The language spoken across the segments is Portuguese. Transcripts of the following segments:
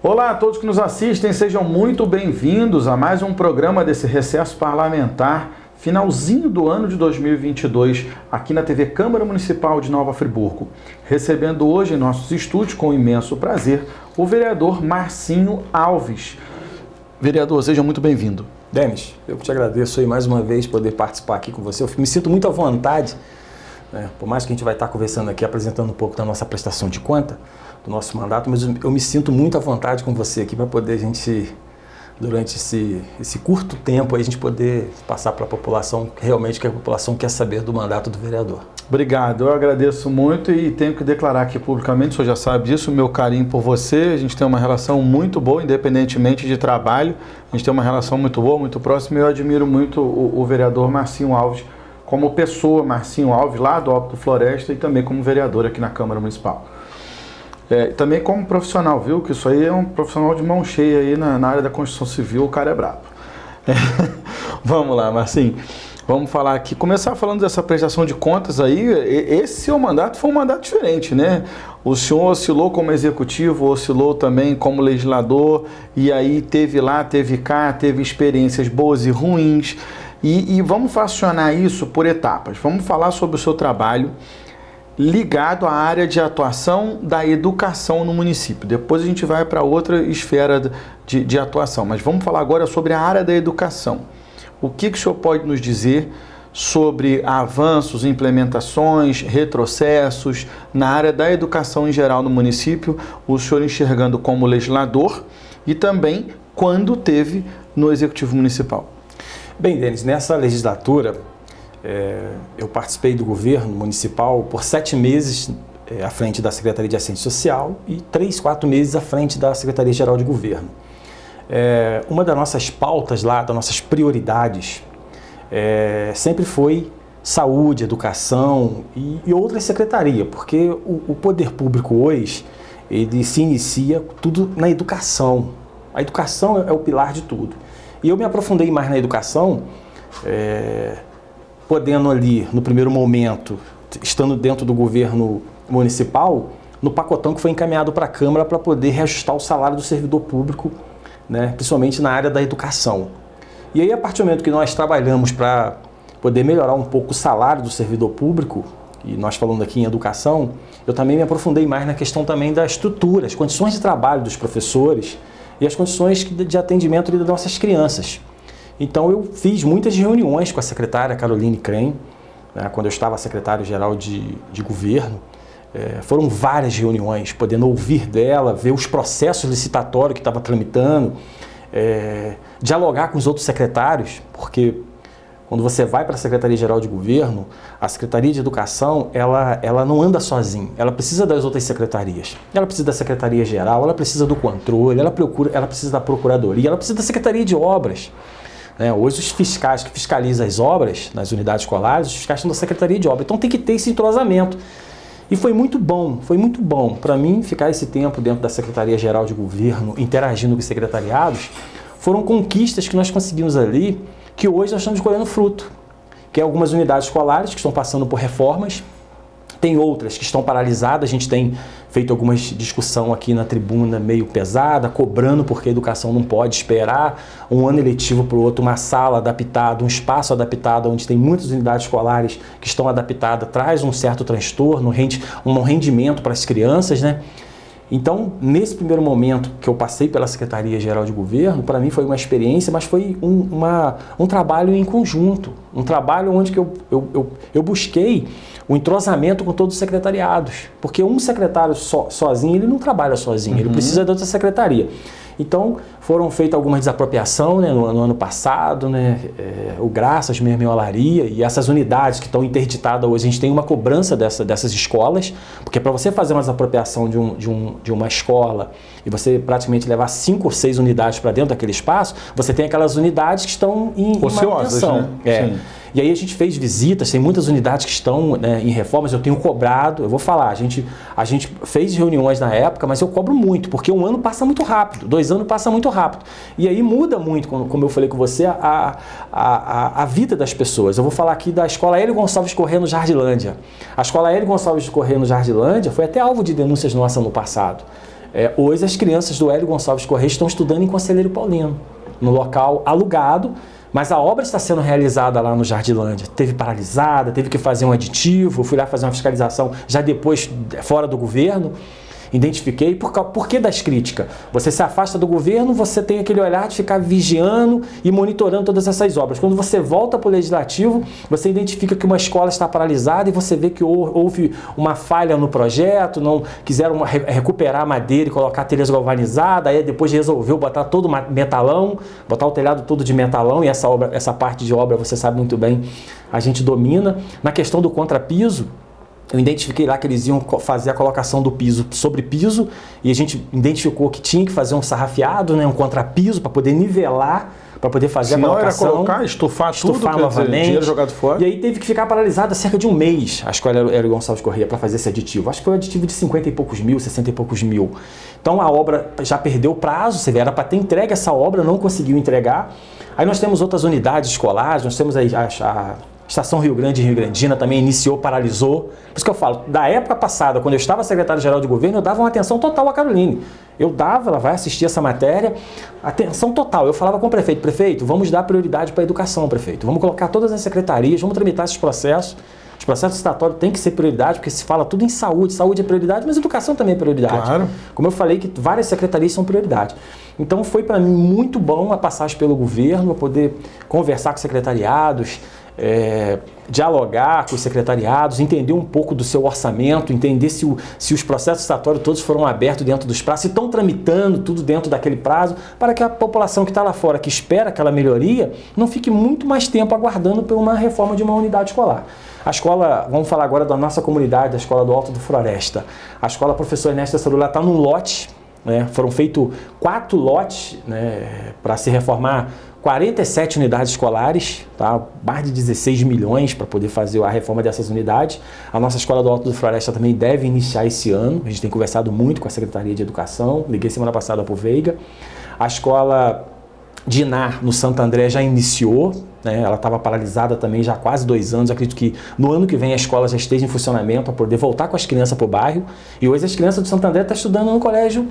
Olá a todos que nos assistem, sejam muito bem-vindos a mais um programa desse recesso parlamentar, finalzinho do ano de 2022, aqui na TV Câmara Municipal de Nova Friburgo. Recebendo hoje em nossos estúdios, com imenso prazer, o vereador Marcinho Alves. Vereador, seja muito bem-vindo. Denis, eu te agradeço aí mais uma vez poder participar aqui com você. Eu me sinto muito à vontade, né? Por mais que a gente vai estar conversando aqui, apresentando um pouco da nossa prestação de conta, do nosso mandato, mas eu me sinto muito à vontade com você aqui para poder a gente, durante esse curto tempo, a gente poder passar para a população realmente que a população quer saber do mandato do vereador. Obrigado, eu agradeço muito e tenho que declarar aqui publicamente, o senhor já sabe disso, o meu carinho por você. A gente tem uma relação muito boa, independentemente de trabalho, a gente tem uma relação muito boa, muito próxima, e eu admiro muito o vereador Marcinho Alves como pessoa, Marcinho Alves, lá do Alto do Floresta, e também como vereador aqui na Câmara Municipal. Também como profissional, viu? Que isso aí é um profissional de mão cheia aí na área da construção civil, o cara é brabo. Vamos lá, Marcinho. Vamos falar aqui, começar falando dessa prestação de contas aí. Esse seu mandato foi um mandato diferente, né? O senhor oscilou como executivo, oscilou também como legislador, e aí teve lá, teve cá, teve experiências boas e ruins. E vamos fracionar isso por etapas. Vamos falar sobre o seu trabalho ligado à área de atuação da educação no município. Depois a gente vai para outra esfera de atuação, mas vamos falar agora sobre a área da educação. O que o senhor pode nos dizer sobre avanços, implementações, retrocessos na área da educação em geral no município, o senhor enxergando como legislador e também quando teve no Executivo Municipal? Bem, Denis, nessa legislatura, eu participei do governo municipal por 7 meses à frente da Secretaria de Assistência Social e 3, 4 meses à frente da Secretaria-Geral de Governo. Uma das nossas pautas lá, das nossas prioridades, sempre foi saúde, educação e outras secretarias, porque o poder público hoje, ele se inicia tudo na educação. A educação é o pilar de tudo. E eu me aprofundei mais na educação, podendo ali, no primeiro momento, estando dentro do governo municipal, no pacotão que foi encaminhado para a Câmara para poder reajustar o salário do servidor público, né, principalmente na área da educação. E aí, a partir do momento que nós trabalhamos para poder melhorar um pouco o salário do servidor público, e nós falando aqui em educação, eu também me aprofundei mais na questão também da estrutura, as condições de trabalho dos professores e as condições de atendimento das nossas crianças. Então eu fiz muitas reuniões com a secretária Caroline Crem, né, quando eu estava secretário-geral de governo. Foram várias reuniões, podendo ouvir dela, ver os processos licitatórios que estava tramitando, dialogar com os outros secretários, porque quando você vai para a Secretaria-Geral de Governo, a Secretaria de Educação, ela não anda sozinha, ela precisa das outras secretarias. Ela precisa da Secretaria-Geral, ela precisa do controle, ela precisa da Procuradoria, ela precisa da Secretaria de Obras. Hoje os fiscais que fiscalizam as obras nas unidades escolares, os fiscais estão da Secretaria de Obras, então tem que ter esse entrosamento. E foi muito bom para mim ficar esse tempo dentro da Secretaria-Geral de Governo, interagindo com os secretariados. Foram conquistas que nós conseguimos ali, que hoje nós estamos colhendo fruto, que é algumas unidades escolares que estão passando por reformas, tem outras que estão paralisadas. A gente tem feito algumas discussão aqui na tribuna meio pesada, cobrando porque a educação não pode esperar um ano eletivo para o outro, uma sala adaptada, um espaço adaptado, onde tem muitas unidades escolares que estão adaptadas, traz um certo transtorno, um rendimento para as crianças, né? Então, nesse primeiro momento que eu passei pela Secretaria-Geral de Governo, para mim foi uma experiência, mas foi um trabalho em conjunto, um trabalho onde que eu busquei o entrosamento com todos os secretariados, porque um secretário sozinho, ele não trabalha sozinho, ele precisa de outra secretaria. Então, foram feitas algumas desapropriações, né, no ano passado, né, o Graças mesmo em Olaria, e essas unidades que estão interditadas hoje, a gente tem uma cobrança dessas escolas, porque para você fazer uma desapropriação de uma escola e você praticamente levar 5 ou 6 unidades para dentro daquele espaço, você tem aquelas unidades que estão em manutenção. Né? Sim. E aí a gente fez visitas, tem muitas unidades que estão, né, em reformas, eu tenho cobrado, eu vou falar, a gente fez reuniões na época, mas eu cobro muito, porque um ano passa muito rápido, 2 anos passa muito rápido. E aí muda muito, como eu falei com você, a vida das pessoas. Eu vou falar aqui da Escola Hélio Gonçalves Corrêa no Jardilândia. A Escola Hélio Gonçalves Corrêa no Jardilândia foi até alvo de denúncias nossas no passado. Hoje as crianças do Hélio Gonçalves Corrêa estão estudando em Conselheiro Paulino, no local alugado, mas a obra está sendo realizada lá no Jardilândia. Teve paralisada, teve que fazer um aditivo, fui lá fazer uma fiscalização já depois fora do governo. Identifiquei. Por que das críticas? Você se afasta do governo, você tem aquele olhar de ficar vigiando e monitorando todas essas obras. Quando você volta para o legislativo, você identifica que uma escola está paralisada e você vê que houve uma falha no projeto, não quiseram recuperar a madeira e colocar telhas galvanizadas, aí depois resolveu botar todo metalão, botar o telhado todo de metalão, e essa parte de obra, você sabe muito bem, a gente domina. Na questão do contrapiso, eu identifiquei lá que eles iam fazer a colocação do piso sobre piso, e a gente identificou que tinha que fazer um sarrafiado, né, um contrapiso para poder nivelar, para poder fazer a colocação. Era colocar, estufar tudo, novamente. Dinheiro jogado fora. E aí teve que ficar paralisada cerca de um mês a escola Hélio Gonçalves Corrêa para fazer esse aditivo. Acho que foi um aditivo de 50 e poucos mil, 60 e poucos mil. Então a obra já perdeu o prazo, você vê, era para ter entregue essa obra, não conseguiu entregar. Aí nós temos outras unidades escolares, nós temos aí a Estação Rio Grande e Rio Grandina também iniciou, paralisou. Por isso que eu falo, da época passada, quando eu estava secretário-geral de governo, eu dava uma atenção total à Caroline. Eu dava, ela vai assistir essa matéria, atenção total. Eu falava com o prefeito, prefeito, vamos dar prioridade para a educação, prefeito. Vamos colocar todas as secretarias, vamos tramitar esses processos. Os processos licitatórios têm que ser prioridade, porque se fala tudo em saúde, saúde é prioridade, mas educação também é prioridade. Claro. Como eu falei, que várias secretarias são prioridade. Então foi para mim muito bom a passagem pelo governo, eu poder conversar com secretariados, dialogar com os secretariados, entender um pouco do seu orçamento, entender se os processos licitatórios todos foram abertos dentro dos prazos, se estão tramitando tudo dentro daquele prazo, para que a população que está lá fora, que espera aquela melhoria, não fique muito mais tempo aguardando por uma reforma de uma unidade escolar. A escola, vamos falar agora da nossa comunidade, a escola do Alto do Floresta. A escola Professor Ernesto Celular está num lote, né? Foram feitos 4 lotes, né, para se reformar 47 unidades escolares, tá? Mais de 16 milhões para poder fazer a reforma dessas unidades. A nossa escola do Alto do Floresta também deve iniciar esse ano. A gente tem conversado muito com a Secretaria de Educação. Liguei semana passada para o Veiga. A escola de Inar, no Santo André, já iniciou, né? Ela estava paralisada também já há quase 2 anos. Acredito que no ano que vem a escola já esteja em funcionamento para poder voltar com as crianças para o bairro. E hoje as crianças do Santo André estão estudando no colégio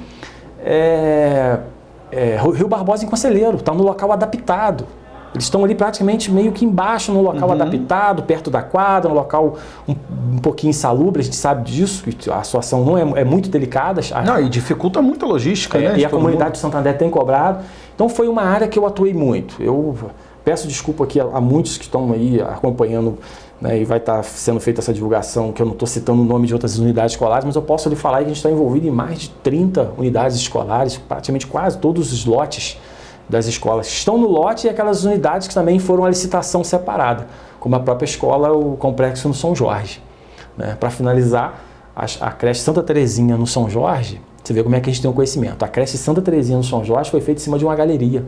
Rio Barbosa em Conselheiro, está no local adaptado. Eles estão ali praticamente meio que embaixo, no local adaptado, perto da quadra, no local um pouquinho insalubre, a gente sabe disso, que a situação não é muito delicada. Não, e dificulta muito a logística, né? E a comunidade de Santo André tem cobrado. Então foi uma área que eu atuei muito. Eu peço desculpa aqui a muitos que estão aí acompanhando, né, e vai estar sendo feita essa divulgação, que eu não estou citando o nome de outras unidades escolares, mas eu posso lhe falar que a gente está envolvido em mais de 30 unidades escolares, praticamente quase todos os lotes das escolas estão no lote, e aquelas unidades que também foram a licitação separada, como a própria escola, o Complexo no São Jorge. Né? Para finalizar, a creche Santa Terezinha no São Jorge, você vê como é que a gente tem o conhecimento. A creche Santa Terezinha no São Jorge foi feita em cima de uma galeria.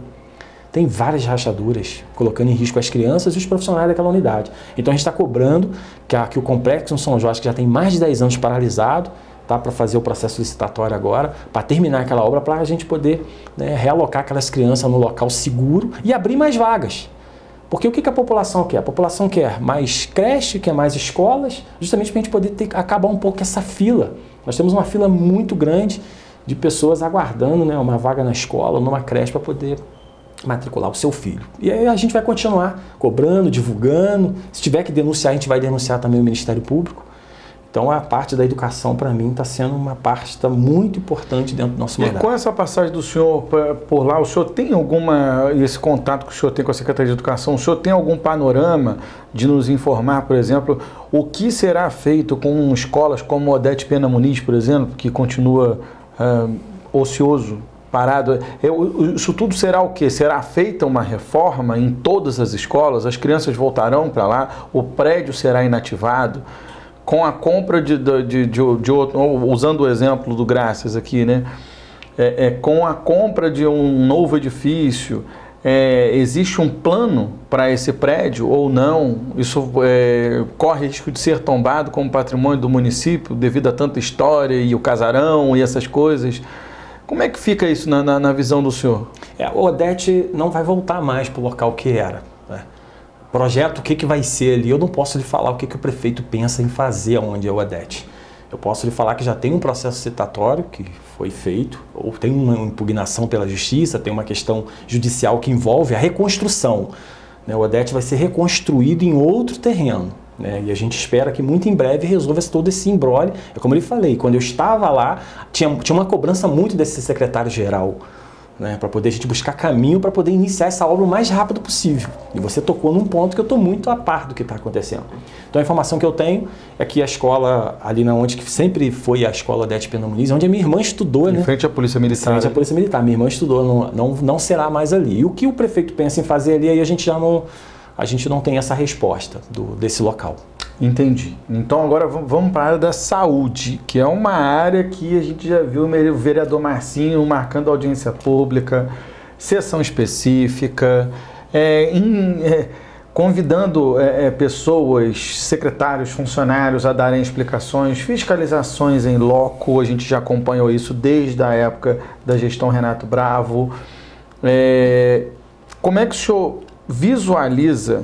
Tem várias rachaduras, colocando em risco as crianças e os profissionais daquela unidade. Então a gente está cobrando que o Complexo no São Jorge, que já tem mais de 10 anos paralisado, tá, para fazer o processo licitatório agora, para terminar aquela obra, para a gente poder, né, realocar aquelas crianças no local seguro e abrir mais vagas. Porque o que a população quer? A população quer mais creche, quer mais escolas, justamente para a gente poder acabar um pouco essa fila. Nós temos uma fila muito grande de pessoas aguardando, né, uma vaga na escola, numa creche, para poder matricular o seu filho. E aí a gente vai continuar cobrando, divulgando. Se tiver que denunciar, a gente vai denunciar também o Ministério Público. Então a parte da educação, para mim, está sendo uma parte muito importante dentro do nosso mandato. E com essa passagem do senhor por lá, o senhor tem esse contato que o senhor tem com a Secretaria de Educação, o senhor tem algum panorama de nos informar, por exemplo, o que será feito com escolas como Odete Pena Muniz, por exemplo, que continua ocioso, parado? Isso tudo será o quê? Será feita uma reforma em todas as escolas? As crianças voltarão para lá? O prédio será inativado? Com a compra de outro, usando o exemplo do Graças aqui, né? Com a compra de um novo edifício, existe um plano para esse prédio ou não? Isso corre risco de ser tombado como patrimônio do município devido a tanta história e o casarão e essas coisas? Como é que fica isso na visão do senhor? O Odete não vai voltar mais para o local que era. Projeto, o que vai ser ali? Eu não posso lhe falar o que o prefeito pensa em fazer onde é o Odete. Eu posso lhe falar que já tem um processo citatório que foi feito, ou tem uma impugnação pela justiça, tem uma questão judicial que envolve a reconstrução. O Odete vai ser reconstruído em outro terreno. E a gente espera que muito em breve resolva todo esse imbróglio. É como eu lhe falei, quando eu estava lá, tinha uma cobrança muito desse secretário-geral, para poder a gente buscar caminho para poder iniciar essa obra o mais rápido possível. E você tocou num ponto que eu estou muito a par do que está acontecendo. Então a informação que eu tenho é que a escola, ali na onde que sempre foi a escola Odete Pena Muniz, onde a minha irmã estudou, em frente à Polícia Militar. Em frente à Polícia Militar. Minha irmã estudou, não será mais ali. E o que o prefeito pensa em fazer ali, aí a gente não tem essa resposta desse local. Entendi. Então agora vamos para a área da saúde, que é uma área que a gente já viu o vereador Marcinho marcando audiência pública, sessão específica, convidando pessoas, secretários, funcionários a darem explicações, fiscalizações em loco. A gente já acompanhou isso desde a época da gestão Renato Bravo. Como é que o senhor visualiza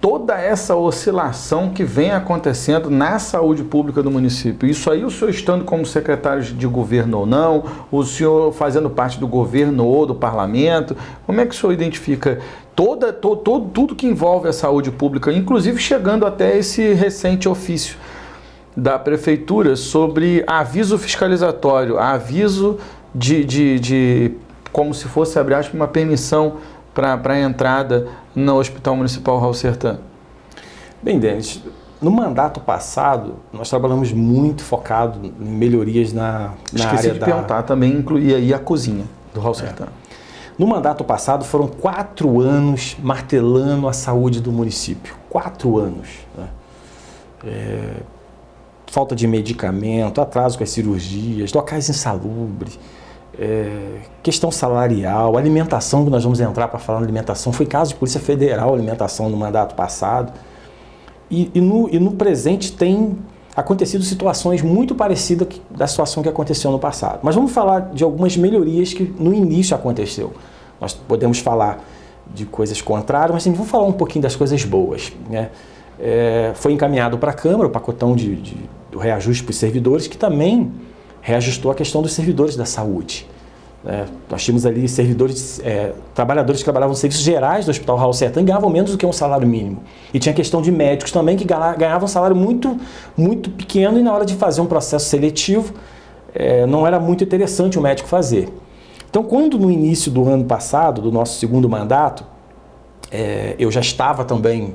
toda essa oscilação que vem acontecendo na saúde pública do município? Isso aí, o senhor estando como secretário de governo ou não, o senhor fazendo parte do governo ou do parlamento, como é que o senhor identifica tudo que envolve a saúde pública, inclusive chegando até esse recente ofício da prefeitura sobre aviso fiscalizatório, aviso de como se fosse, abre aspas, uma permissão para a entrada no Hospital Municipal Raul Sertã? Bem, Denis, no mandato passado, nós trabalhamos muito focado em melhorias na área de perguntar, também incluía aí a cozinha do Raul Sertã. No mandato passado, foram 4 anos martelando a saúde do município. 4 anos. Falta de medicamento, atraso com as cirurgias, locais insalubres, questão salarial, alimentação, que nós vamos entrar para falar na alimentação, foi caso de Polícia Federal, alimentação no mandato passado, e no presente tem acontecido situações muito parecidas da situação que aconteceu no passado. Mas vamos falar de algumas melhorias que no início aconteceu. Nós podemos falar de coisas contrárias, mas vamos falar um pouquinho das coisas boas. Foi encaminhado para a Câmara o pacotão do reajuste para os servidores, que também reajustou a questão dos servidores da saúde. Nós tínhamos ali trabalhadores que trabalhavam nos serviços gerais do Hospital Raul Sertã e ganhavam menos do que um salário mínimo. E tinha a questão de médicos também que ganhavam um salário muito, muito pequeno, e na hora de fazer um processo seletivo não era muito interessante o médico fazer. Então, quando no início do ano passado, do nosso segundo mandato, eu já estava também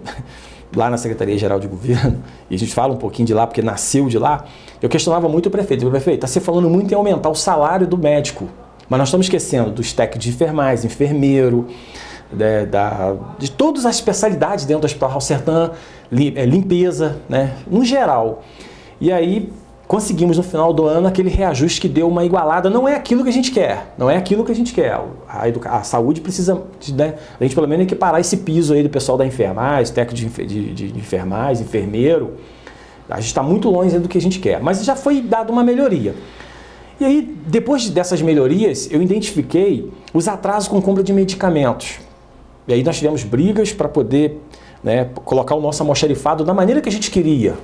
lá na Secretaria-Geral de Governo, e a gente fala um pouquinho de lá, porque nasceu de lá, eu questionava muito o prefeito. Prefeito, está se falando muito em aumentar o salário do médico, mas nós estamos esquecendo dos técnicos de enfermagem, enfermeiro, de todas as especialidades dentro do Hospital Raul Sertã, limpeza, no geral. E aí conseguimos no final do ano aquele reajuste que deu uma igualada. Não é aquilo que a gente quer, A saúde precisa a gente pelo menos equiparar esse piso aí do pessoal da enfermagem, técnico de enfermagem, enfermeiro. A gente está muito longe do que a gente quer, mas já foi dada uma melhoria. E aí, depois dessas melhorias, eu identifiquei os atrasos com compra de medicamentos. E aí nós tivemos brigas para poder colocar o nosso almoxarifado da maneira que a gente queria.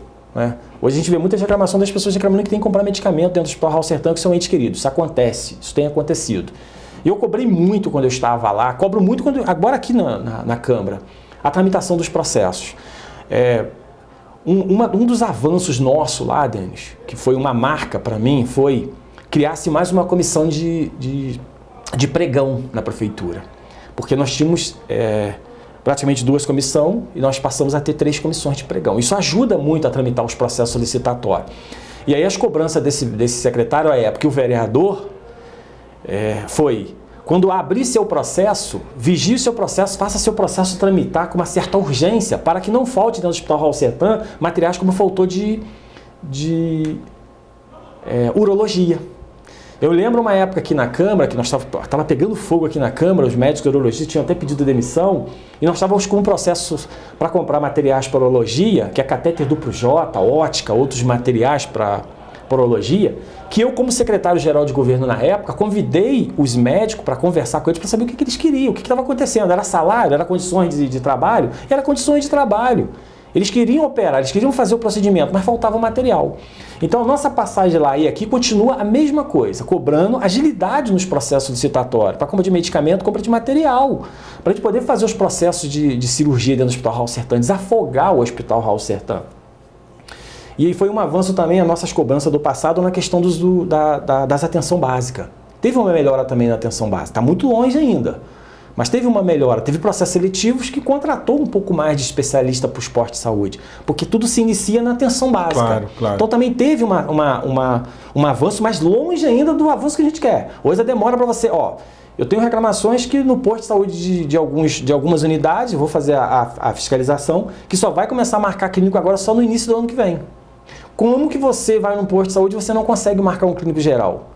Hoje a gente vê muitas reclamações das pessoas reclamando que tem que comprar medicamento dentro do Hospital Raul Sertã, que são entes queridos. Isso acontece, isso tem acontecido. E eu cobrei muito quando eu estava lá, cobro muito agora aqui na Câmara, a tramitação dos processos. Um dos avanços nosso lá, Denis, que foi uma marca para mim, foi criar-se mais uma comissão de pregão na prefeitura. Porque nós tínhamos praticamente 2 comissões e nós passamos a ter 3 comissões de pregão. Isso ajuda muito a tramitar os processos solicitatórios. E aí as cobranças desse secretário à época, o vereador, foi: quando abrir seu processo, vigie o seu processo, faça seu processo tramitar com uma certa urgência, para que não falte dentro do Hospital Raul Sertã materiais como faltou de urologia. Eu lembro uma época aqui na Câmara, que nós estava pegando fogo aqui na Câmara, os médicos urologistas tinham até pedido demissão, e nós estávamos com um processo para comprar materiais para urologia, que é catéter duplo J, ótica, outros materiais para urologia, que eu, como secretário-geral de governo na época, convidei os médicos para conversar com eles para saber o que eles queriam, o que estava acontecendo. Era salário, era condições de trabalho? Era condições de trabalho. Eles queriam operar, eles queriam fazer o procedimento, mas faltava o material. Então a nossa passagem lá e aqui continua a mesma coisa, cobrando agilidade nos processos licitatórios, para compra de medicamento, compra de material, para a gente poder fazer os processos de cirurgia dentro do Hospital Raul Sertã, desafogar o Hospital Raul Sertã. E foi um avanço também as nossas cobranças do passado na questão das atenção básica. Teve uma melhora também na atenção básica, está muito longe ainda. Mas teve uma melhora, teve processos seletivos que contratou um pouco mais de especialista para o esporte e saúde, porque tudo se inicia na atenção básica. Claro. Então também teve um avanço, mais longe ainda do avanço que a gente quer. Hoje a demora para você, eu tenho reclamações que no posto de saúde de algumas unidades, vou fazer a fiscalização, que só vai começar a marcar clínico agora só no início do ano que vem. Como que você vai num posto de saúde e você não consegue marcar um clínico geral?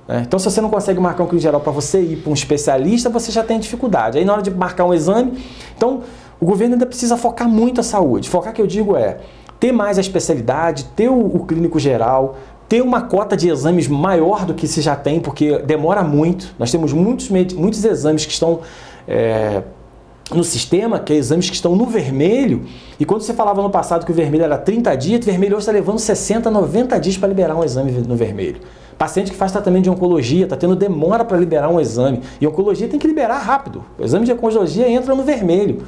Então, se você não consegue marcar um clínico geral para você ir para um especialista, você já tem dificuldade. Aí, na hora de marcar um exame, então, o governo ainda precisa focar muito a saúde. Focar, que eu digo, ter mais a especialidade, ter o clínico geral, ter uma cota de exames maior do que se já tem, porque demora muito. Nós temos muitos exames que estão no sistema, que é exames que estão no vermelho, e quando você falava no passado que o vermelho era 30 dias, o vermelho hoje está levando 60, 90 dias para liberar um exame no vermelho. Paciente que faz tratamento de oncologia, está tendo demora para liberar um exame. E oncologia tem que liberar rápido. O exame de oncologia entra no vermelho.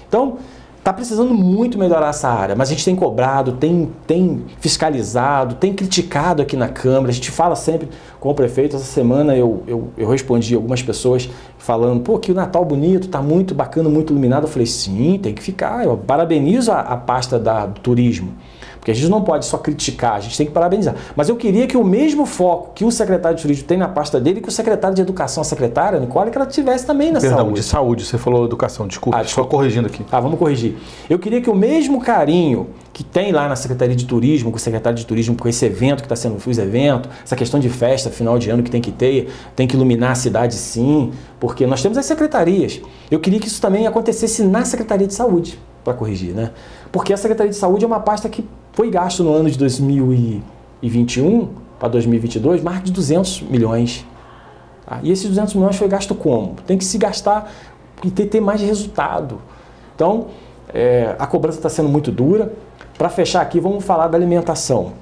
Então, está precisando muito melhorar essa área. Mas a gente tem cobrado, tem fiscalizado, tem criticado aqui na Câmara. A gente fala sempre com o prefeito. Essa semana eu respondi algumas pessoas falando, que o Natal bonito, está muito bacana, muito iluminado. Eu falei, sim, tem que ficar. Eu parabenizo a pasta do turismo. Porque a gente não pode só criticar, a gente tem que parabenizar. Mas eu queria que o mesmo foco que o secretário de turismo tem na pasta dele, que o secretário de educação, a secretária, Nicole, que ela tivesse também na saúde. Perdão, de saúde, você falou educação, desculpa, só corrigindo aqui. Vamos corrigir. Eu queria que o mesmo carinho que tem lá na Secretaria de Turismo, com o secretário de Turismo, com esse evento que está sendo os eventos, essa questão de festa, final de ano que tem que ter, tem que iluminar a cidade sim, porque nós temos as secretarias. Eu queria que isso também acontecesse na Secretaria de Saúde, para corrigir, né? Porque a Secretaria de Saúde é uma pasta que foi gasto no ano de 2021 para 2022 mais de 200 milhões. E esses 200 milhões foi gasto como? Tem que se gastar e ter mais resultado. Então, a cobrança está sendo muito dura. Para fechar aqui, vamos falar da alimentação.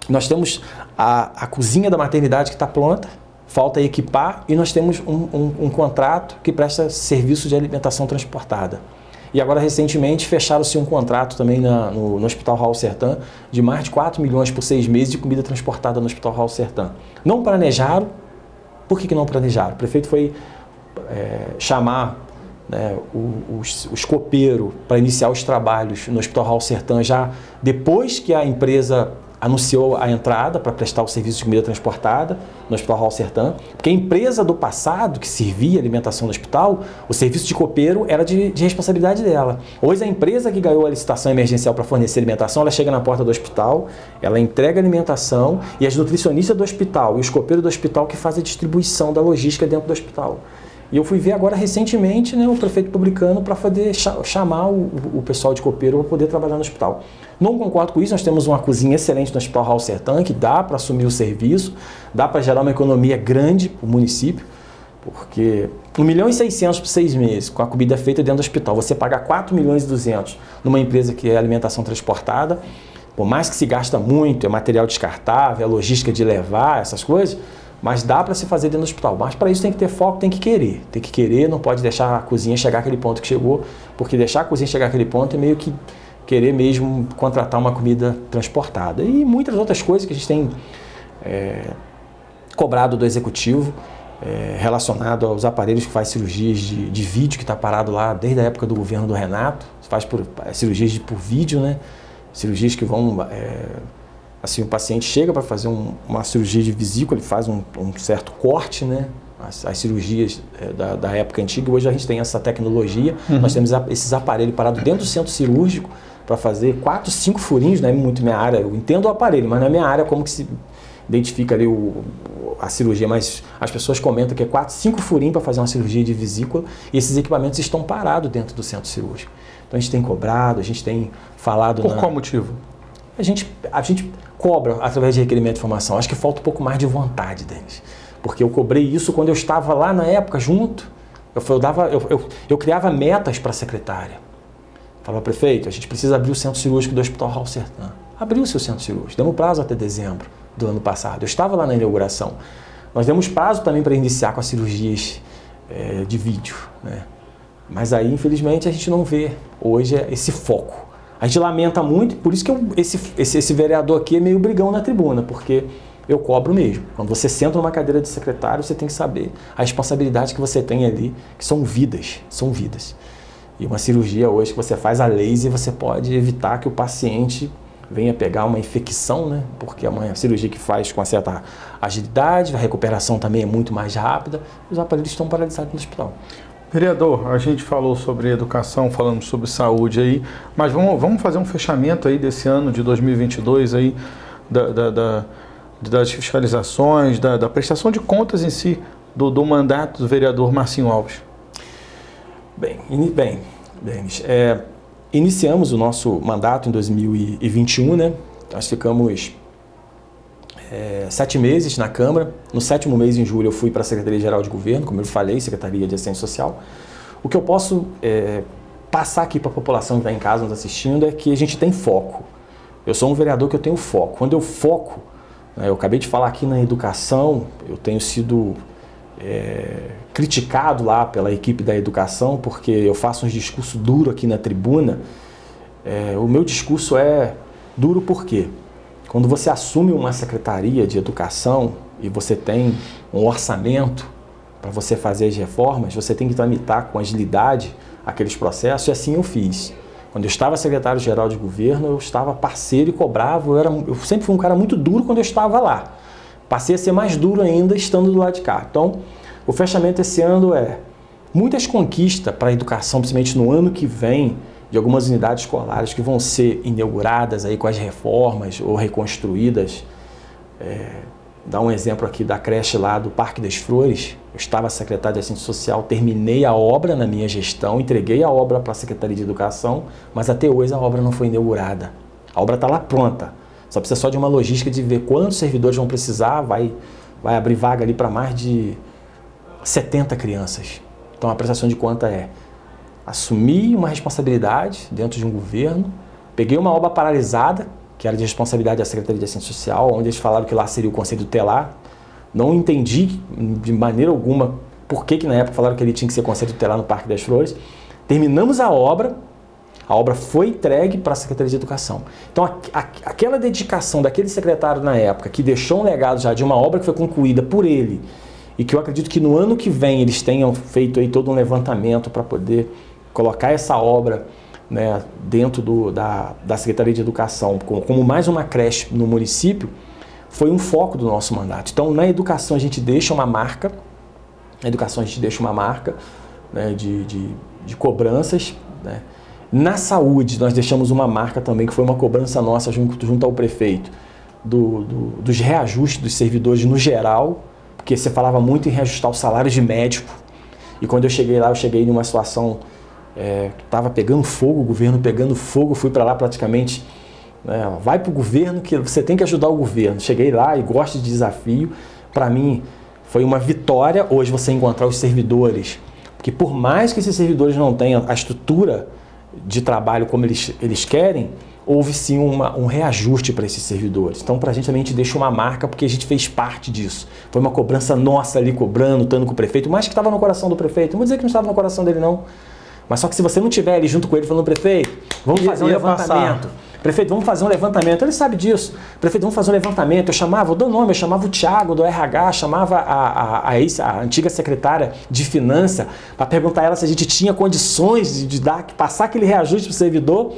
Nós temos a cozinha da maternidade que está pronta, falta equipar, e nós temos um contrato que presta serviço de alimentação transportada. E agora, recentemente, fecharam-se um contrato também no Hospital Raul Sertã de mais de 4 milhões por 6 meses de comida transportada no Hospital Raul Sertã. Não planejaram. Por que não planejaram? O prefeito foi chamar os copeiros para iniciar os trabalhos no Hospital Raul Sertã já depois que a empresa anunciou a entrada para prestar o serviço de comida transportada no Hospital Raul Sertã, porque a empresa do passado que servia alimentação no hospital, o serviço de copeiro era de responsabilidade dela. Hoje a empresa que ganhou a licitação emergencial para fornecer alimentação, ela chega na porta do hospital, ela entrega alimentação e as nutricionistas do hospital e os copeiros do hospital que fazem a distribuição da logística dentro do hospital. E eu fui ver agora recentemente o prefeito publicando para poder chamar o pessoal de copeiro para poder trabalhar no hospital. Não concordo com isso, nós temos uma cozinha excelente no Hospital Raul Sertã, que dá para assumir o serviço, dá para gerar uma economia grande para o município, porque 1,6 milhão por 6 meses, com a comida feita dentro do hospital, você pagar 4,2 milhões numa empresa que é alimentação transportada, por mais que se gasta muito, é material descartável, é logística de levar, essas coisas, mas dá para se fazer dentro do hospital. Mas para isso tem que ter foco, tem que querer. Tem que querer, não pode deixar a cozinha chegar àquele ponto que chegou, porque deixar a cozinha chegar àquele ponto é meio que querer mesmo contratar uma comida transportada. E muitas outras coisas que a gente tem cobrado do executivo, relacionado aos aparelhos que faz cirurgias de vídeo, que está parado lá desde a época do governo do Renato, faz cirurgias por vídeo, né? Cirurgias que vão... Assim, o paciente chega para fazer uma cirurgia de vesícula, ele faz um certo corte, né? As cirurgias da época antiga, hoje a gente tem essa tecnologia, nós temos esses aparelhos parados dentro do centro cirúrgico para fazer 4, 5 furinhos, não é muito minha área, eu entendo o aparelho, mas não é minha área como que se identifica ali a cirurgia, mas as pessoas comentam que é 4, 5 furinhos para fazer uma cirurgia de vesícula e esses equipamentos estão parados dentro do centro cirúrgico. Então a gente tem cobrado, a gente tem falado... Por qual motivo? A gente cobra através de requerimento de informação. Acho que falta um pouco mais de vontade, Denis. Porque eu cobrei isso quando eu estava lá na época junto. Eu criava metas para a secretária. Falava, prefeito, a gente precisa abrir o centro cirúrgico do Hospital Raul Sertã. Abriu o seu centro cirúrgico, demos prazo até dezembro do ano passado. Eu estava lá na inauguração. Nós demos prazo também para iniciar com as cirurgias de vídeo, né? Mas aí, infelizmente, a gente não vê hoje esse foco. A gente lamenta muito, por isso que esse vereador aqui é meio brigão na tribuna, porque eu cobro mesmo. Quando você senta numa cadeira de secretário, você tem que saber a responsabilidade que você tem ali, que são vidas, são vidas. E uma cirurgia hoje que você faz a laser, você pode evitar que o paciente venha pegar uma infecção, né? Porque é uma cirurgia que faz com uma certa agilidade, a recuperação também é muito mais rápida, os aparelhos estão paralisados no hospital. Vereador, a gente falou sobre educação, falamos sobre saúde aí, mas vamos fazer um fechamento aí desse ano de 2022 aí, das fiscalizações, da prestação de contas em si, do mandato do vereador Marcinho Alves. Bem, iniciamos o nosso mandato em 2021, né? Nós ficamos 7 meses na Câmara. No 7º mês, em julho, eu fui para a Secretaria-Geral de Governo, como eu falei, Secretaria de Assistência Social. O que eu posso passar aqui para a população que está em casa nos assistindo é que a gente tem foco. Eu sou um vereador que eu tenho foco. Quando eu foco, né, eu acabei de falar aqui na educação, eu tenho sido criticado lá pela equipe da educação, porque eu faço um discurso duro aqui na tribuna. O meu discurso é duro por quê? Quando você assume uma secretaria de educação e você tem um orçamento para você fazer as reformas, você tem que tramitar com agilidade aqueles processos, e assim eu fiz. Quando eu estava secretário-geral de governo, eu estava parceiro e cobrava, eu sempre fui um cara muito duro quando eu estava lá. Passei a ser mais duro ainda estando do lado de cá. Então, o fechamento esse ano é muitas conquistas para a educação, principalmente no ano que vem, de algumas unidades escolares que vão ser inauguradas aí com as reformas ou reconstruídas. Dar um exemplo aqui da creche lá do Parque das Flores. Eu estava secretário de Assistência Social, terminei a obra na minha gestão, entreguei a obra para a Secretaria de Educação, mas até hoje a obra não foi inaugurada. A obra está lá pronta, só precisa só de uma logística de ver quantos servidores vão precisar, vai abrir vaga ali para mais de 70 crianças. Então a prestação de conta é assumir uma responsabilidade dentro de um governo, peguei uma obra paralisada, que era de responsabilidade da Secretaria de Assistência Social, onde eles falaram que lá seria o Conselho Tutelar. Não entendi de maneira alguma por que na época falaram que ele tinha que ser Conselho Tutelar no Parque das Flores. Terminamos a obra foi entregue para a Secretaria de Educação. Então aquela dedicação daquele secretário na época, que deixou um legado já de uma obra que foi concluída por ele, e que eu acredito que no ano que vem eles tenham feito aí todo um levantamento para poder colocar essa obra, né, dentro da Secretaria de Educação, como mais uma creche no município, foi um foco do nosso mandato. Então, na educação a gente deixa uma marca, né, de cobranças, né. Na saúde, nós deixamos uma marca também, que foi uma cobrança nossa junto ao prefeito, dos reajustes dos servidores no geral, porque você falava muito em reajustar o salário de médico, e quando eu cheguei lá, eu cheguei numa situação estava pegando fogo, o governo pegando fogo, fui para lá praticamente, né, vai para o governo que você tem que ajudar o governo. Cheguei lá e gosto de desafio. Para mim foi uma vitória hoje você encontrar os servidores, porque por mais que esses servidores não tenham a estrutura de trabalho como eles querem, houve sim um reajuste para esses servidores. Então, para a gente deixa uma marca, porque a gente fez parte disso. Foi uma cobrança nossa ali, cobrando, lutando com o prefeito, mas que estava no coração do prefeito. Não vou dizer que não estava no coração dele, não. Mas só que se você não estiver ali junto com ele falando, prefeito, vamos fazer um levantamento. Prefeito, vamos fazer um levantamento. Ele sabe disso. Prefeito, vamos fazer um levantamento. Eu chamava o Thiago do RH, chamava a antiga secretária de Finanças para perguntar a ela se a gente tinha condições de passar aquele reajuste para o servidor.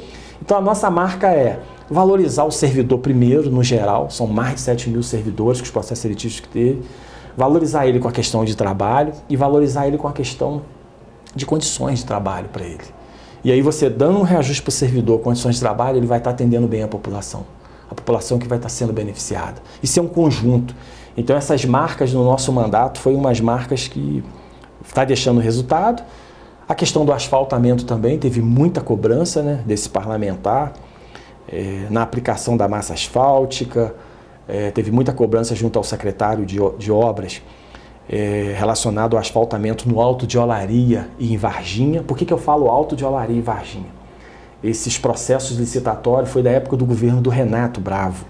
Então a nossa marca é valorizar o servidor primeiro, no geral. São mais de 7 mil servidores com os processos seletivos que teve. Valorizar ele com a questão de trabalho e valorizar ele com a questão de condições de trabalho para ele. E aí você dando um reajuste para o servidor, condições de trabalho, ele vai estar atendendo bem a população que vai estar sendo beneficiada. Isso é um conjunto. Então essas marcas no nosso mandato foram umas marcas que está deixando resultado. A questão do asfaltamento também teve muita cobrança, né, desse parlamentar, na aplicação da massa asfáltica, teve muita cobrança junto ao secretário de obras, relacionado ao asfaltamento no Alto de Olaria e em Varginha. Por que eu falo Alto de Olaria e Varginha? esses processos licitatórios foi da época do governo do Renato Bravo.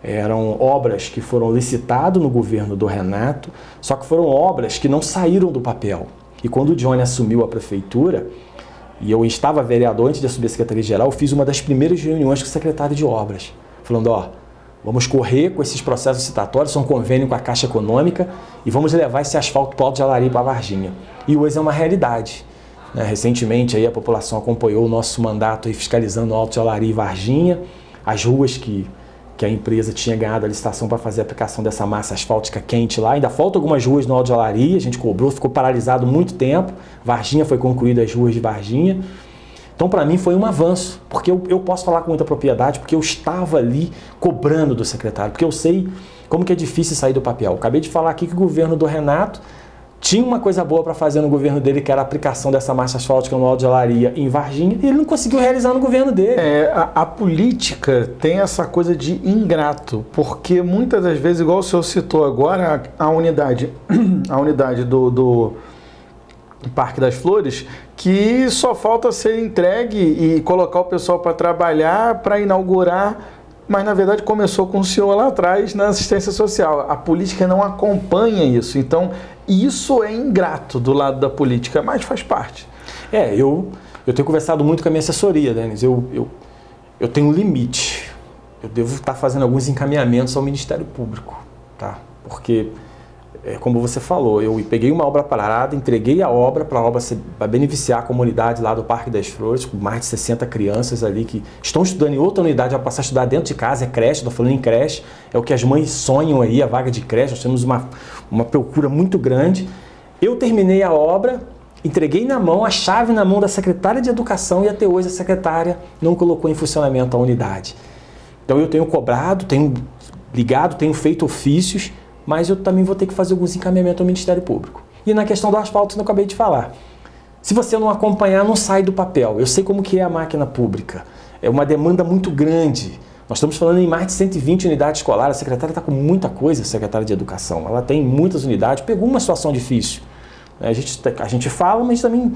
Eram obras que foram licitadas no governo do Renato, só que foram obras que não saíram do papel. E quando o Johnny assumiu a prefeitura, e eu estava vereador antes de assumir a Secretaria-Geral, eu fiz uma das primeiras reuniões com o secretário de obras, falando, vamos correr com esses processos licitatórios, são um convênio com a Caixa Econômica, e vamos levar esse asfalto para o Alto de Alari para Varginha. E hoje é uma realidade. Recentemente aí a população acompanhou o nosso mandato aí fiscalizando o Alto de Alari e Varginha, as ruas que a empresa tinha ganhado a licitação para fazer a aplicação dessa massa asfáltica quente lá. Ainda faltam algumas ruas no Alto de Alari, a gente cobrou, ficou paralisado muito tempo. Varginha foi concluída, as ruas de Varginha. Então, para mim, foi um avanço, porque eu posso falar com muita propriedade, porque eu estava ali cobrando do secretário, porque eu sei como que é difícil sair do papel. Eu acabei de falar aqui que o governo do Renato tinha uma coisa boa para fazer no governo dele, que era a aplicação dessa massa asfáltica no Alto de Alari em Varginha, e ele não conseguiu realizar no governo dele. A política tem essa coisa de ingrato, porque muitas das vezes, igual o senhor citou agora, a unidade do Parque das Flores, que só falta ser entregue e colocar o pessoal para trabalhar, para inaugurar, mas na verdade começou com o senhor lá atrás na assistência social. A política não acompanha isso, então isso é ingrato do lado da política, mas faz parte. Eu tenho conversado muito com a minha assessoria, Denis, eu tenho um limite, eu devo estar fazendo alguns encaminhamentos ao Ministério Público, tá? Porque, como você falou, eu peguei uma obra parada, entreguei a obra para beneficiar a comunidade lá do Parque das Flores, com mais de 60 crianças ali que estão estudando em outra unidade, já passar a estudar dentro de casa, é creche, estou falando em creche, é o que as mães sonham aí, a vaga de creche, nós temos uma procura muito grande. Eu terminei a obra, entreguei na mão, a chave na mão da secretária de Educação e até hoje a secretária não colocou em funcionamento a unidade. Então eu tenho cobrado, tenho ligado, tenho feito ofícios, mas eu também vou ter que fazer alguns encaminhamentos ao Ministério Público. E na questão do asfalto, que eu acabei de falar. Se você não acompanhar, não sai do papel. Eu sei como que é a máquina pública. É uma demanda muito grande. Nós estamos falando em mais de 120 unidades escolares. A secretária está com muita coisa, a secretária de Educação. Ela tem muitas unidades, pegou uma situação difícil. A gente fala, mas também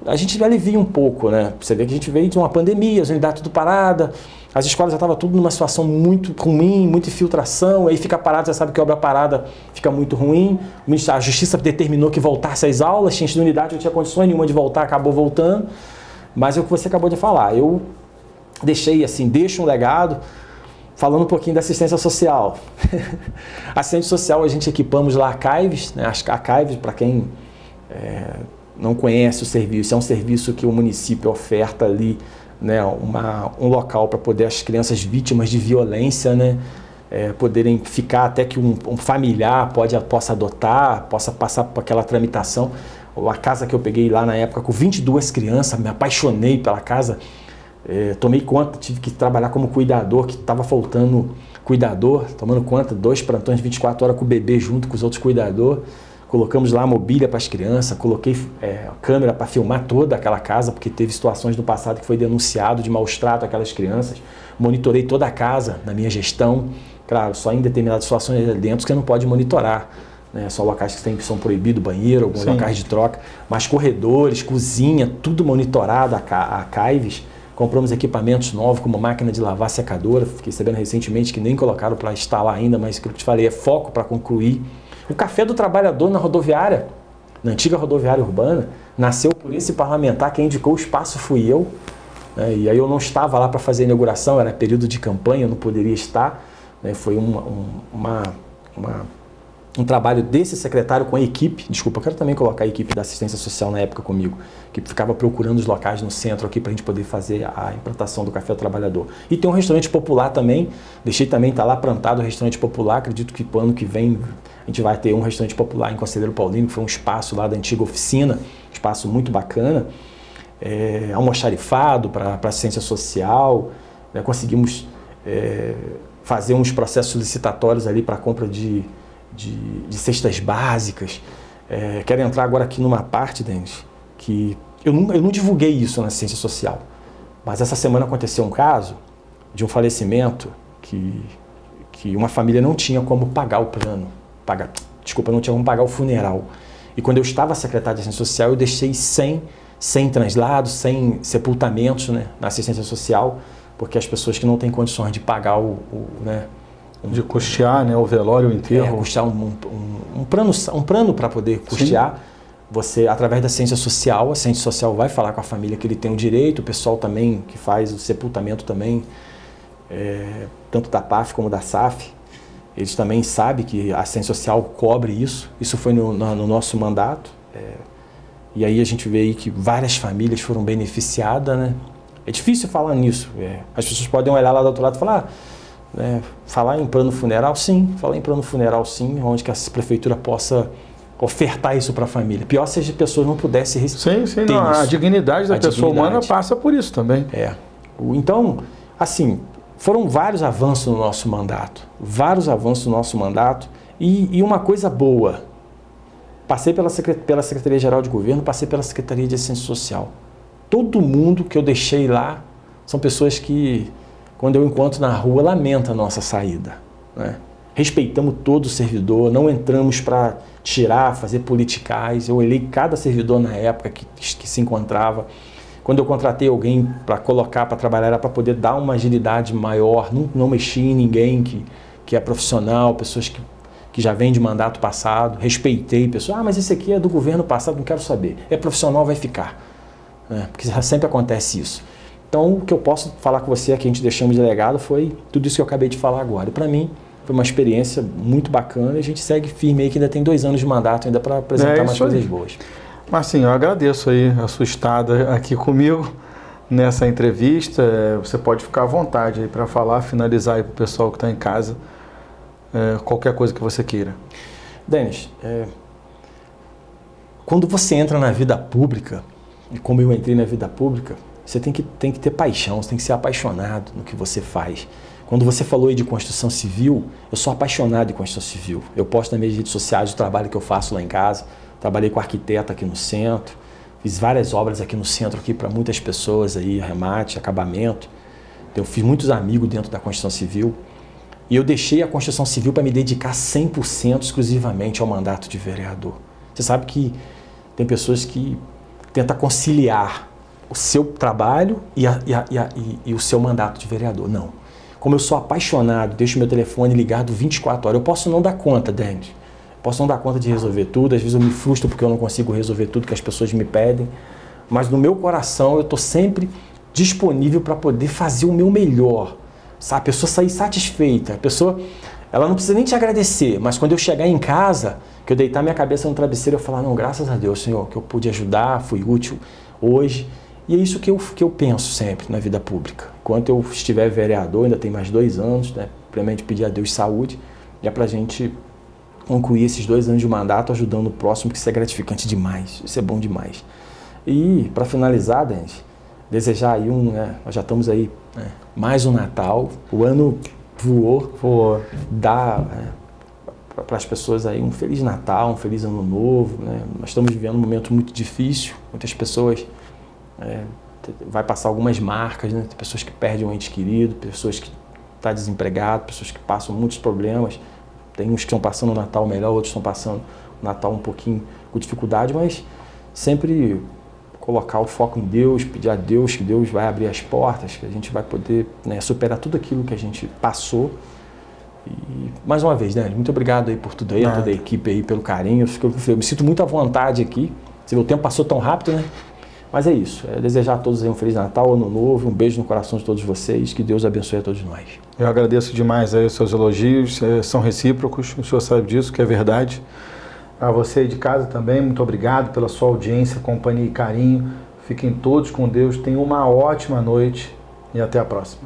a gente alivia um pouco, né? Você vê que a gente veio de uma pandemia, as unidades tudo parada, as escolas já estavam tudo numa situação muito ruim, muita infiltração, aí fica parado, você sabe que a obra parada fica muito ruim. A Justiça determinou que voltasse às aulas, tinha de unidade, não tinha condições nenhuma de voltar, acabou voltando. Mas é o que você acabou de falar, eu deixo um legado, falando um pouquinho da assistência social. Assistente social, a gente equipamos lá a CAIVES, né? A CAIVES, para quem não conhece o serviço, é um serviço que o município oferta ali, né, um local para poder as crianças vítimas de violência, né, poderem ficar até que um familiar possa adotar, possa passar por aquela tramitação. A casa que eu peguei lá na época com 22 crianças, me apaixonei pela casa, tomei conta, tive que trabalhar como cuidador, que estava faltando cuidador, tomando conta, 2 plantões de 24 horas com o bebê junto com os outros cuidadores. Colocamos lá a mobília para as crianças, coloquei câmera para filmar toda aquela casa, porque teve situações no passado que foi denunciado de maus tratos àquelas crianças. Monitorei toda a casa na minha gestão, claro, só em determinadas situações dentro que não pode monitorar, né? Só locais que são proibidos, banheiro, alguns locais de troca, mas corredores, cozinha, tudo monitorado, a CAIVES. Compramos equipamentos novos, como máquina de lavar, secadora, fiquei sabendo recentemente que nem colocaram para instalar ainda, mas o que eu te falei é foco para concluir. O Café do Trabalhador na rodoviária, na antiga rodoviária urbana, nasceu por esse parlamentar, quem indicou o espaço fui eu, né? E aí eu não estava lá para fazer a inauguração, era período de campanha, eu não poderia estar, né? Foi um trabalho desse secretário com a equipe, eu quero também colocar a equipe da assistência social na época comigo, que ficava procurando os locais no centro aqui para a gente poder fazer a implantação do Café do Trabalhador. E tem um restaurante popular também, deixei também, está lá plantado o restaurante popular, acredito que pro ano que vem a gente vai ter um restaurante popular em Conselheiro Paulino, que foi um espaço lá da antiga oficina, um espaço muito bacana, almoxarifado para assistência social, né? Conseguimos fazer uns processos licitatórios ali para compra de cestas básicas. Quero entrar agora aqui numa parte, Denis, que eu não divulguei isso na assistência social, mas essa semana aconteceu um caso de um falecimento que uma família não tinha como pagar o plano, não tinha como pagar o funeral. E quando eu estava secretário de assistência social, eu deixei 100 sem translados, sem sepultamentos, né, na assistência social, porque as pessoas que não têm condições de pagar né, de custear, né, o velório, o enterro. Custear um plano para poder custear. Sim. Você, através da assistência social, a assistência social vai falar com a família que ele tem o direito, o pessoal também que faz o sepultamento também, tanto da PAF como da SAF, eles também sabem que a assistência social cobre isso. Isso foi no nosso mandato. E aí a gente vê aí que várias famílias foram beneficiadas, né? É difícil falar nisso. As pessoas podem olhar lá do outro lado e falar, falar em plano funeral, sim. Falar em plano funeral, sim, onde que a prefeitura possa ofertar isso para a família. Pior se as pessoas não pudessem receber. Sim, não, a dignidade da pessoa humana passa por isso também. Então, assim, foram vários avanços no nosso mandato. Vários avanços no nosso mandato. E uma coisa boa, passei pela Secretaria-Geral de Governo, passei pela Secretaria de Assistência Social. Todo mundo que eu deixei lá são pessoas que, quando eu encontro na rua, lamentam a nossa saída, né? Respeitamos todo o servidor, não entramos para tirar, fazer politicais. Eu olhei cada servidor na época que se encontrava. Quando eu contratei alguém para colocar, para trabalhar, era para poder dar uma agilidade maior, não mexi em ninguém que é profissional, pessoas que já vem de mandato passado, respeitei pessoas, mas esse aqui é do governo passado, não quero saber. É profissional, vai ficar. Porque sempre acontece isso. Então, o que eu posso falar com você, que a gente deixamos de legado, foi tudo isso que eu acabei de falar agora. E para mim, foi uma experiência muito bacana e a gente segue firme aí, que ainda tem 2 anos de mandato ainda para apresentar mais coisas boas. Marcinho, eu agradeço aí a sua estada aqui comigo nessa entrevista. Você pode ficar à vontade aí para falar, finalizar aí para o pessoal que está em casa, qualquer coisa que você queira. Denis, quando você entra na vida pública, e como eu entrei na vida pública, você tem que ter paixão, você tem que ser apaixonado no que você faz. Quando você falou aí de construção civil, eu sou apaixonado em construção civil. Eu posto nas minhas redes sociais o trabalho que eu faço lá em casa. Trabalhei com arquiteto aqui no centro, fiz várias obras aqui no centro aqui para muitas pessoas aí, remate, acabamento. Eu fiz muitos amigos dentro da construção civil. E eu deixei a construção civil para me dedicar 100% exclusivamente ao mandato de vereador. Você sabe que tem pessoas que tentam conciliar o seu trabalho e o seu mandato de vereador. Não. Como eu sou apaixonado, deixo meu telefone ligado 24 horas. Eu posso não dar conta, Denis. Posso não dar conta de resolver tudo. Às vezes eu me frustro porque eu não consigo resolver tudo que as pessoas me pedem. Mas no meu coração eu estou sempre disponível para poder fazer o meu melhor. Sabe? A pessoa sair satisfeita. A pessoa, ela não precisa nem te agradecer. Mas quando eu chegar em casa, que eu deitar minha cabeça no travesseiro, eu falar, não, graças a Deus, Senhor, que eu pude ajudar, fui útil hoje. E é isso que eu penso sempre na vida pública. Enquanto eu estiver vereador, ainda tem mais 2 anos, né? Primeiramente pedir a Deus saúde, e é para a gente concluir esses 2 anos de mandato ajudando o próximo, que isso é gratificante demais, isso é bom demais. E para finalizar, Denis, desejar aí nós já estamos aí, mais um Natal, o ano voou. Dar para as pessoas aí um Feliz Natal, um Feliz Ano Novo, né? Nós estamos vivendo um momento muito difícil, muitas pessoas... vai passar algumas marcas, né? Tem pessoas que perdem um ente querido, pessoas que estão desempregadas, pessoas que passam muitos problemas. Tem uns que estão passando o Natal melhor, outros estão passando o Natal um pouquinho com dificuldade, mas sempre colocar o foco em Deus, pedir a Deus que Deus vai abrir as portas, que a gente vai poder, né, superar tudo aquilo que a gente passou. E mais uma vez, né, muito obrigado aí por tudo aí, a toda a equipe aí pelo carinho. Eu me sinto muito à vontade aqui. O tempo passou tão rápido, né? Mas é isso, desejar a todos aí um Feliz Natal, Ano Novo, um beijo no coração de todos vocês, que Deus abençoe a todos nós. Eu agradeço demais aí os seus elogios, são recíprocos, o senhor sabe disso, que é verdade. A você aí de casa também, muito obrigado pela sua audiência, companhia e carinho. Fiquem todos com Deus, tenham uma ótima noite e até a próxima.